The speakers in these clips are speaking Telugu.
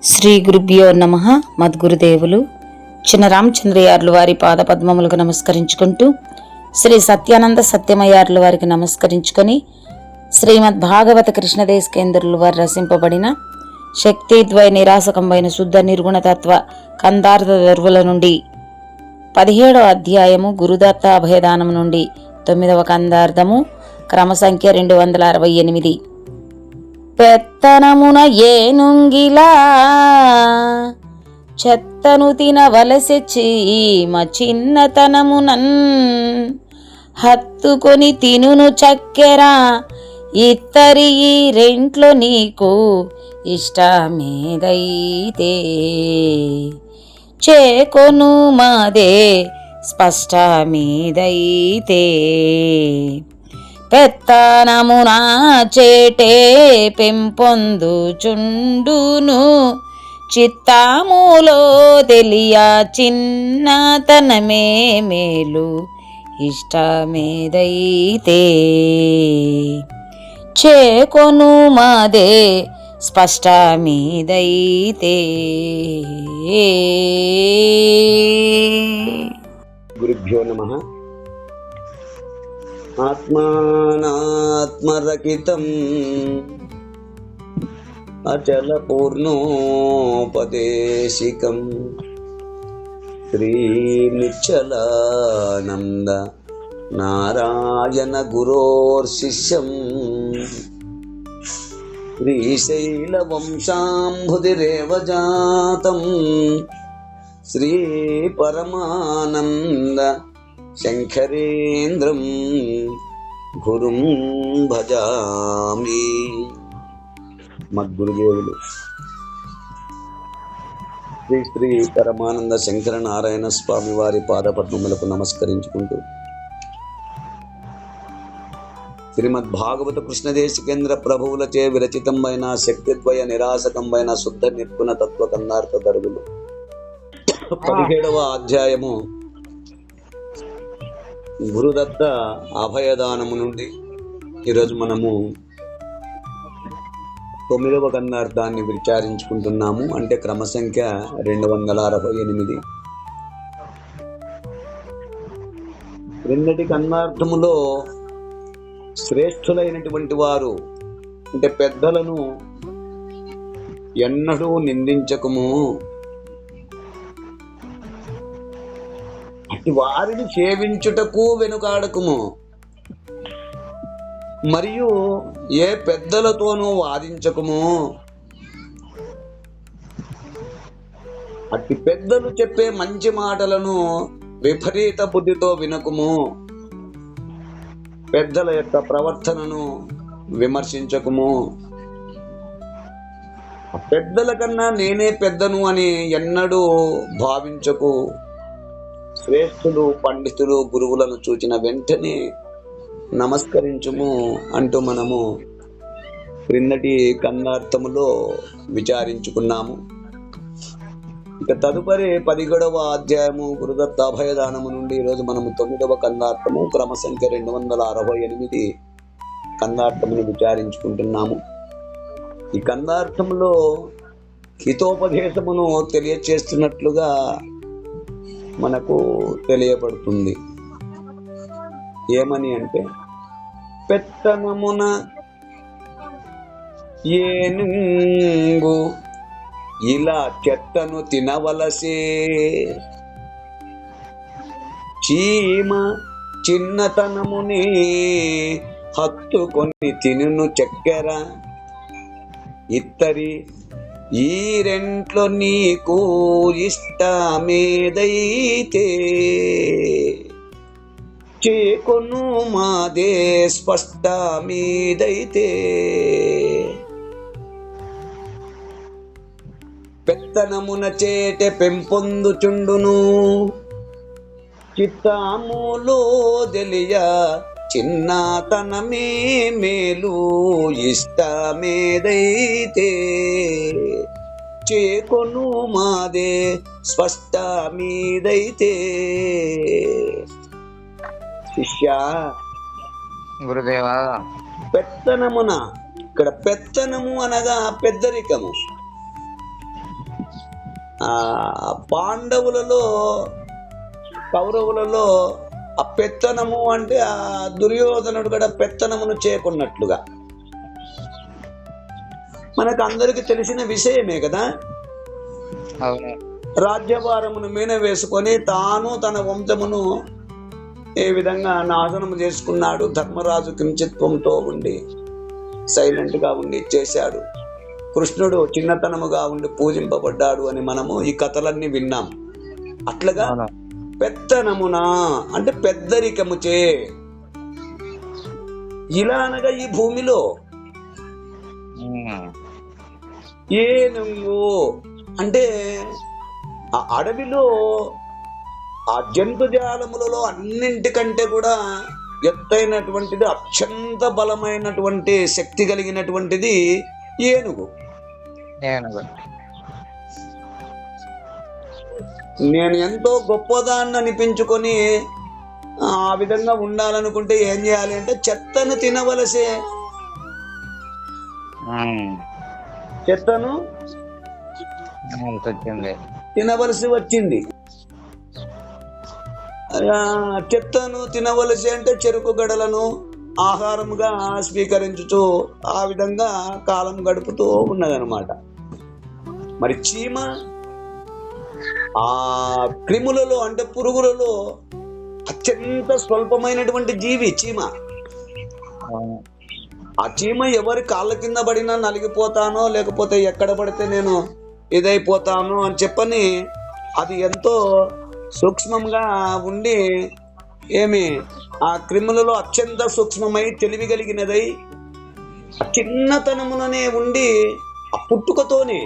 శ్రీ గురుభ్యో నమః. మద్గురుదేవులు చిన్న రామచంద్రయార్లు వారి పాదపద్మములకు నమస్కరించుకుంటూ, శ్రీ సత్యానంద సత్యమయార్లు వారికి నమస్కరించుకొని, శ్రీమద్ భాగవత కృష్ణదేశకేంద్రులు వారు రచింపబడిన శక్తిద్వయ నిరాసకంబైన శుద్ధ నిర్గుణతత్వ కందార్థ దర్వుల నుండి 17వ అధ్యాయము గురుదత్త అభయదానము నుండి 9వ కందార్థము క్రమసంఖ్య 268. పెత్తనమున ఏనుంగిలా చెత్తను తినవలసె చీమ చిన్నతనమునన్ హత్తుకొని తినును చక్కెర ఇత్తరి ఈ రెంట్లో నీకు ఇష్టమేదైతే చేకొను మాదే స్పష్టమేదైతే పెత్తనమునా చేటే పెంపొందుచుండును చిత్తాములో తెలియ చిన్నతనమే మేలు ఇష్టమేదైతే చేకొను మాదే స్పష్టమేదైతే. గురుభ్యో నమః. ఆత్మానాత్మరకితం అచల పూర్ణోపదేశికం శ్రీ నిశ్చలానంద నారాయణ గురోర్శిష్యం శ్రీశైల వంశాంబుధిరేవ జాతం శ్రీ పరమానంద శంకరేంద్రం గురుం భజామి. మద్గురుదేవులు శ్రీ శ్రీ పరమానంద శంకర నారాయణ స్వామి వారి పాదపద్మములకు నమస్కరించుకుంటూ, శ్రీమద్ భాగవత కృష్ణదేశికేంద్ర ప్రభువులచే విరచితంబైన శక్తిద్వయ నిరాసకంబైన శుద్ధ నిర్గుణ తత్వ కందార్థ దర్వులు 17వ అధ్యాయము గురుదత్త అభయదానము నుండి ఈరోజు మనము 9వ కందార్థాన్ని విచారించుకుంటున్నాము. అంటే క్రమసంఖ్య 268. క్రిందటి కందార్థములో శ్రేష్ఠులైనటువంటి వారు అంటే పెద్దలను ఎన్నడూ నిందించకము, అటు వారిని సేవించుటకు వెనుకాడకుము, మరియు ఏ పెద్దలతోనూ వాదించకుము. అట్టి పెద్దలు చెప్పే మంచి మాటలను విపరీత బుద్ధితో వినకుము, పెద్దల యొక్క ప్రవర్తనను విమర్శించకుము. పెద్దల కన్నా నేనే పెద్దను అని ఎన్నడూ భావించకు. శ్రేష్ఠులు పండితులు గురువులను చూచిన వెంటనే నమస్కరించుము అంటూ మనము క్రిందటి కందార్థములో విచారించుకున్నాము. ఇక తదుపరి 17వ అధ్యాయము గురుదత్త అభయదానము నుండి ఈరోజు మనము 9వ కందార్థము క్రమసంఖ్య 268 కందార్థమును విచారించుకుంటున్నాము. ఈ కందార్థములో హితోపదేశమును తెలియచేస్తున్నట్లుగా మనకు తెలియబడుతుంది. ఏమని అంటే, పెత్తనమున ఏనుంగు ఇలా చెత్తను తినవలసే చీమ చిన్నతనముని హత్తుకొని తినును చక్కెర ఇత్తరి ఈ రెంట్లో నీకు ఇష్టమేదైతే చేకొను మాదే స్పష్టమేదైతే. పెత్తనమున చేట పెంపొందుచుండును చిత్తాములో తెలియ చిన్నతనమే మేలు ఇష్టమేదైతే చేకొను మాదే స్పష్టమేదైతే. శిష్య, గురుదేవా, పెత్తనమున, ఇక్కడ పెత్తనము అనగా పెద్దరికము. పాండవులలో కౌరవులలో ఆ పెత్తనము అంటే ఆ దుర్యోధనుడు కూడా పెత్తనమును చేకున్నట్లుగా మనకు అందరికి తెలిసిన విషయమే కదా. రాజ్యభారమును మీద వేసుకొని తాను తన వంశమును ఏ విధంగా నాశనం చేసుకున్నాడు. ధర్మరాజు కించిత్వంతో ఉండి సైలెంట్ గా ఉండి చేశాడు. కృష్ణుడు చిన్నతనముగా ఉండి పూజింపబడ్డాడు అని మనము ఈ కథలన్నీ విన్నాం. అట్లుగా పెత్తనమునా అంటే పెద్దరికముచే, ఇలా అనగా ఈ భూమిలో ఏనుగు అంటే ఆ అడవిలో ఆ జంతుజాలములలో అన్నింటికంటే కూడా ఎత్తైనటువంటిది, అత్యంత బలమైనటువంటి శక్తి కలిగినటువంటిది ఏనుగు. నేను ఎంతో గొప్పదాన్ని అనిపించుకొని ఆ విధంగా ఉండాలనుకుంటే ఏం చేయాలి అంటే చెత్తను తినవలసే. చెత్తను తినవలసి వచ్చింది. చెత్తను తినవలసి అంటే చెరుకు గడలను ఆహారముగా స్వీకరించుతూ ఆ విధంగా కాలం గడుపుతూ ఉన్నదనమాట. మరి చీమ ఆ క్రిములలో అంటే పురుగులలో అత్యంత స్వల్పమైనటువంటి జీవి చీమ. ఆ చీమ ఎవరి కాళ్ళ కింద పడినా నలిగిపోతానో లేకపోతే ఎక్కడ పడితే నేను ఇదైపోతాను అని చెప్పని అది ఎంతో సూక్ష్మంగా ఉండి ఏమి ఆ క్రిములలో అత్యంత సూక్ష్మమై తెలివి కలిగినదై చిన్నతనముననే ఉండి ఆ పుట్టుకతోనే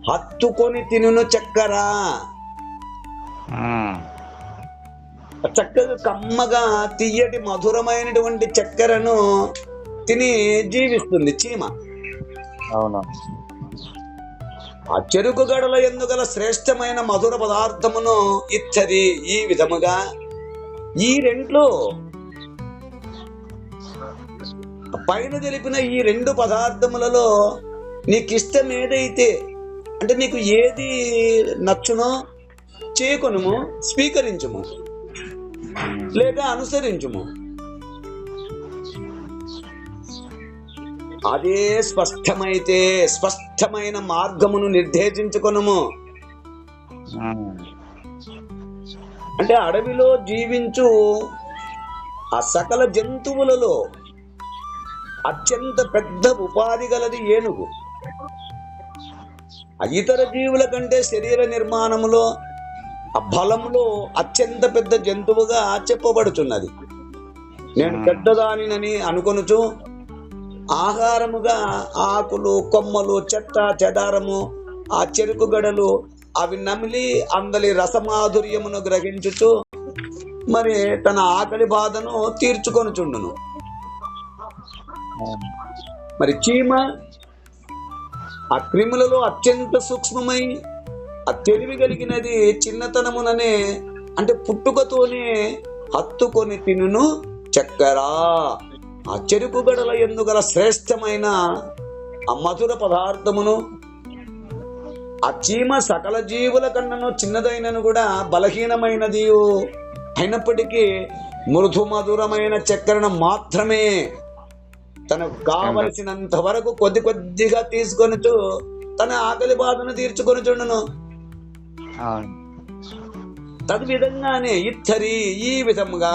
హత్తుకొని తినును చక్కెర, చక్కగా కమ్మగా తీయటి మధురమైనటువంటి చక్కెరను తిని జీవిస్తుంది చీమ. అవును. ఆ చెరుకు గడల ఎందుగల శ్రేష్టమైన మధుర పదార్థమును ఇచ్చది. ఈ విధముగా ఈ రెంట్లో పైన తెలిపిన ఈ రెండు పదార్థములలో నీకు ఇష్టం ఏదైతే అంటే నీకు ఏది నచ్చునో చేకొనుము, స్వీకరించుము లేక అనుసరించుము. అదే స్పష్టమైతే స్పష్టమైన మార్గమును నిర్దేశించుకొనుము. అంటే అడవిలో జీవించు ఆ సకల జంతువులలో అత్యంత పెద్ద ఉపాధి గలది ఏనుగు. ఇతర జీవుల కంటే శరీర నిర్మాణములో ఆ బలంలో అత్యంత పెద్ద జంతువుగా చెప్పబడుతున్నది. నేను పెద్దదానినని అనుకొనుచు ఆహారముగా ఆకులు, కొమ్మలు, చెత్త చెదారము, ఆ చెరుకు గడలు అవి నమిలి అందలి రసమాధుర్యమును గ్రహించుచు మరి తన ఆకలి బాధను తీర్చుకొనుచుండును. మరి చీమ ఆ క్రిములలో అత్యంత సూక్ష్మమై ఆ తెలివి కలిగినది చిన్నతనముననే అంటే పుట్టుకతోనే హత్తుకొని తినును చక్కెర. ఆ చెరుకు గడల ఎందుగల శ్రేష్టమైన ఆ మధుర పదార్థమును ఆ చీమ సకల జీవుల కన్నను చిన్నదైనను కూడా బలహీనమైనది అయినప్పటికీ మృదు మధురమైన చక్కెరను మాత్రమే తనకు కావలసినంత వరకు కొద్ది కొద్దిగా తీసుకొనుచు తన ఆకలి బాధను తీర్చుకొనుచుండును. తదు విధంగానే ఇత్తరి ఈ విధముగా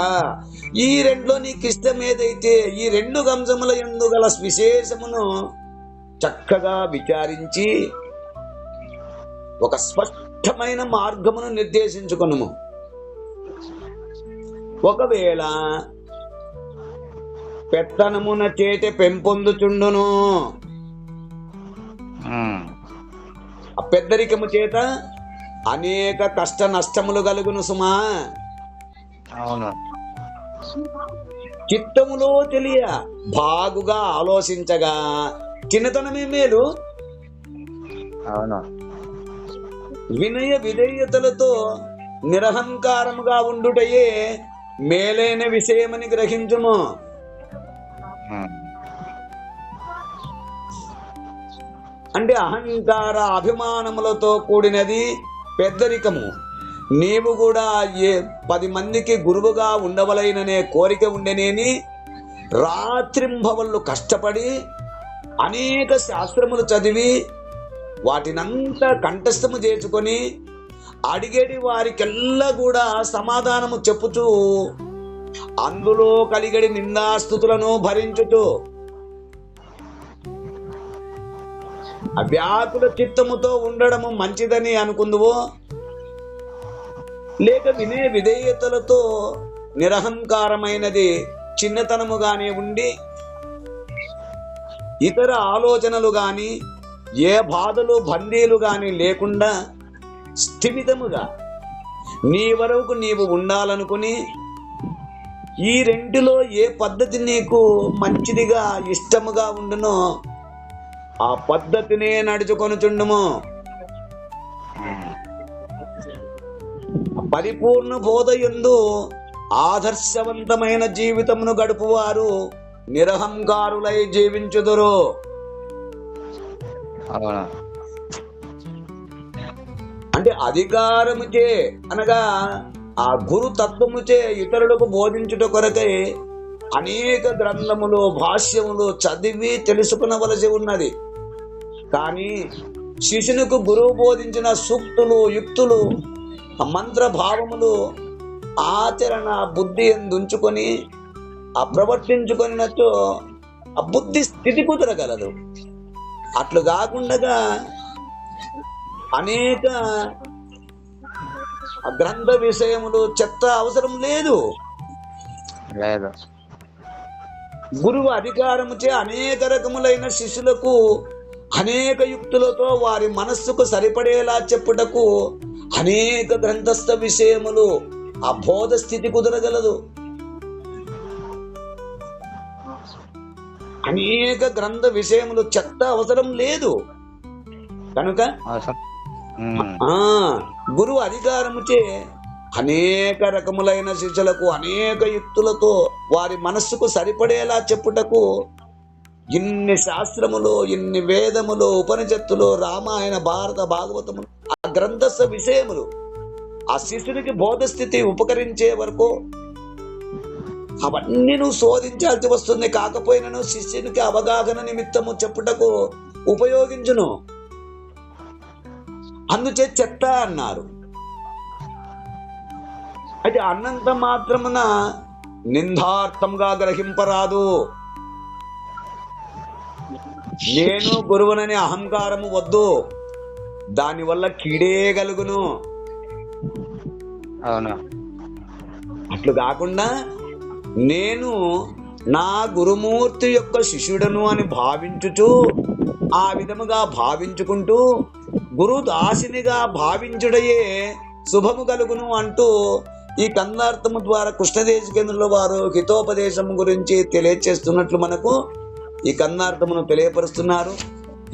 ఈ రెండులో నీకు ఇష్టం ఏదైతే ఈ రెండు గంశముల యందు గల విశేషమును చక్కగా విచారించి ఒక స్పష్టమైన మార్గమును నిర్దేశించుకొనుము. ఒకవేళ పెత్తనమున చేట పెంపొందుచుండును, ఆ పెద్దరికము చేత అనేక కష్ట నష్టములు కలుగును సుమా. అవును. చిత్తములో తెలియ బాగుగా ఆలోచించగా చిన్నతనమే మేలు. అవును. వినయ విధేయతలతో నిరహంకారముగా ఉండుటయే మేలైన విషయమని గ్రహించుము. అంటే అహంకార అభిమానములతో కూడినది పెద్దరికము. నీవు కూడా 10 మందికి గురువుగా ఉండవలైననే కోరిక ఉండనేని రాత్రింబవళ్ళు కష్టపడి అనేక శాస్త్రములు చదివి వాటినంతా కంఠస్థము చేసుకొని అడిగేటి వారికెల్లా కూడా సమాధానము చెప్పుచూ అందులో కలిగడి నిందాస్తుతులను భరించుతూ వ్యాకుల చిత్తముతో ఉండడము మంచిదని అనుకుందువో, లేక వినే విధేయతలతో నిరహంకారమైనది చిన్నతనముగానే ఉండి ఇతర ఆలోచనలు గాని ఏ బాధలు బందీలు గాని లేకుండా స్థిమితముగా నీ వరకు నీవు ఉండాలనుకుని ఈ రెంటిలో ఏ పద్ధతి నీకు మంచిదిగా ఇష్టముగా ఉండునో ఆ పద్ధతినే నడుచుకొనుచుండుము. పరిపూర్ణ బోధయందు ఆదర్శవంతమైన జీవితమును గడుపువారు నిరహంకారులై జీవించుదురు. అంటే అధికారముచే అనగా ఆ గురు తత్వముచే ఇతరులకు బోధించుట కొరకై అనేక గ్రంథములు భాష్యములు చదివి తెలుసుకునవలసి ఉన్నది. కానీ శిష్యునికి గురువు బోధించిన సూక్తులు యుక్తులు మంత్ర భావములు ఆచరణ బుద్ధి ఎందుంచుకొని ప్రవర్తించుకొనినచో ఆ బుద్ధి స్థితి కుదరగలదు. అట్లు కాకుండా అనేక గ్రంథ విషయములు చెత్త అవసరం లేదు. గురువు అధికారముచే అనేక రకములైన శిష్యులకు అనేక యుక్తులతో వారి మనస్సుకు సరిపడేలా చెప్పుటకు అనేక గ్రంథస్థ విషయములు ఆ బోధ స్థితి కుదరగలదు. అనేక గ్రంథ విషయములు చెత్త అవసరం లేదు. కనుక గురువు అధికారముచే అనేక రకములైన శిష్యులకు అనేక యుక్తులతో వారి మనస్సుకు సరిపడేలా చెప్పుటకు ఇన్ని శాస్త్రములు, ఇన్ని వేదములు, ఉపనిషత్తులు, రామాయణ, భారత, భాగవతములు, ఆ గ్రంథస్థ విషయములు ఆ శిష్యునికి బోధస్థితి ఉపకరించే వరకు అవన్నీ నువ్వు శోధించాల్సి వస్తుంది. కాకపోయినను శిష్యునికి అవగాహన నిమిత్తము చెప్పుటకు ఉపయోగించును. అందుచే చెత్త అన్నారు. అయితే అన్నంత మాత్రమున నిందార్థంగా గ్రహింపరాదు. నేను గురువునని అహంకారము వద్దు, దానివల్ల కీడే కలుగును. అవునా? అట్లు కాకుండా నేను నా గురుమూర్తి యొక్క శిష్యుడను అని భావించుచు ఆ విధముగా భావించుకుంటూ గురు దాసినిగా భావించుడయే శుభము కలుగును అంటూ ఈ కందార్థము ద్వారా కృష్ణదేశికేంద్రుల వారు హితోపదేశం గురించి తెలియచేస్తున్నట్లు మనకు ఈ కందార్థమును తెలియపరుస్తున్నారు.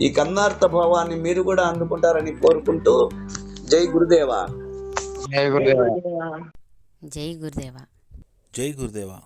ఈ కందార్థ భావాన్ని మీరు కూడా అందుకుంటారని కోరుకుంటూ జై గురుదేవా. జై గురుదేవా. జై గురుదేవా. జై గురుదేవా.